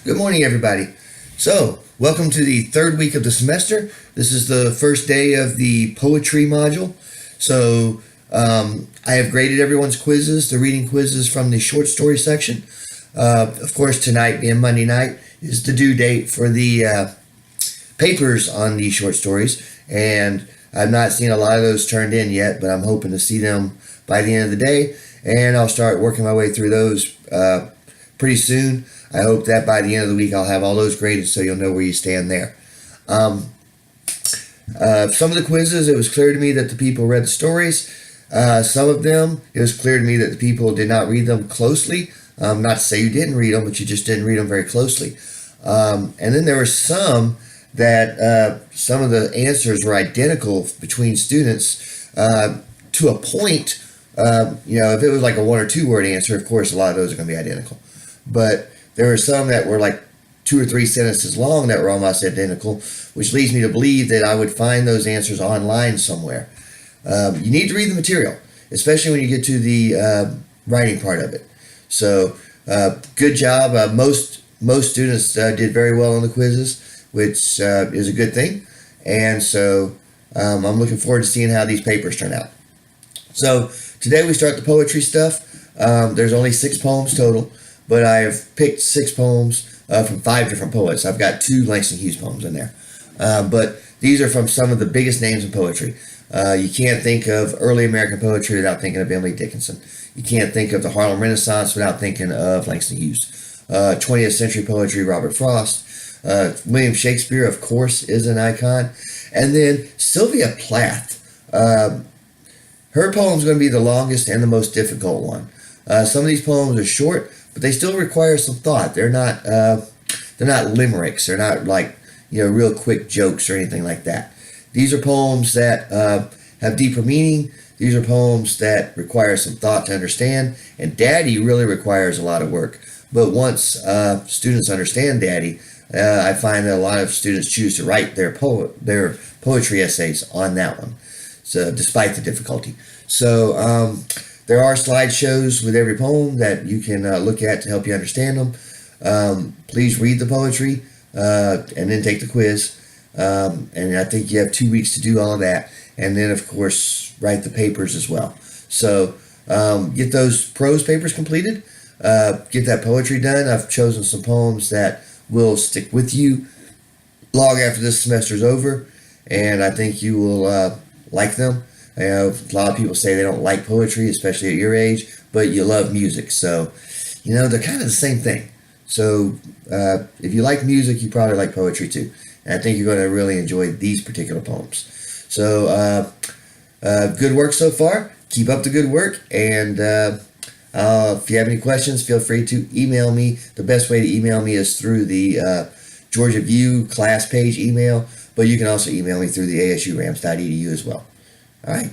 Good morning, everybody. So, welcome to the third week of the semester. This is the first day of the poetry module. So, I have graded everyone's quizzes, the reading quizzes from the short story section. Of course, tonight being Monday night is the due date for the papers on these short stories, and I've not seen a lot of those turned in yet, but I'm hoping to see them by the end of the day, and I'll start working my way through those pretty soon. I hope that by the end of the week I'll have all those graded so you'll know where you stand there. Some of the quizzes, it was clear to me that the people read the stories. Some of them, it was clear to me that the people did not read them closely. Not to say you didn't read them, but you just didn't read them very closely. And then there were some that some of the answers were identical between students to a point. If it was like a one or two word answer, of course, a lot of those are going to be identical. But there were some that were like 2 or 3 sentences long that were almost identical, which leads me to believe that I would find those answers online somewhere. You need to read the material, especially when you get to the writing part of it. So, good job. Most students did very well on the quizzes, which is a good thing. And so, I'm looking forward to seeing how these papers turn out. So, today we start the poetry stuff. There's only 6 poems total, but I have picked 6 poems from 5 different poets. I've got 2 Langston Hughes poems in there. But these are from some of the biggest names in poetry. You can't think of early American poetry without thinking of Emily Dickinson. You can't think of the Harlem Renaissance without thinking of Langston Hughes. 20th century poetry, Robert Frost. William Shakespeare, of course, is an icon. And then Sylvia Plath. Her poem's going to be the longest and the most difficult one. Some of these poems are short, but they still require some thought. They're not limericks. They're not like real quick jokes or anything like that. These are poems that have deeper meaning. These are poems that require some thought to understand. And Daddy really requires a lot of work. But once students understand Daddy, I find that a lot of students choose to write their poetry essays on that one. So despite the difficulty. So there are slideshows with every poem that you can look at to help you understand them. Please read the poetry and then take the quiz. And I think you have 2 weeks to do all of that. And then, of course, write the papers as well. So get those prose papers completed. Get that poetry done. I've chosen some poems that will stick with you long after this semester's over. And I think you will like them. I know a lot of people say they don't like poetry, especially at your age, but you love music. So, they're kind of the same thing. So, if you like music, you probably like poetry too. And I think you're going to really enjoy these particular poems. So, good work so far. Keep up the good work. And if you have any questions, feel free to email me. The best way to email me is through the Georgia View class page email, but you can also email me through the ASURams.edu as well. All right.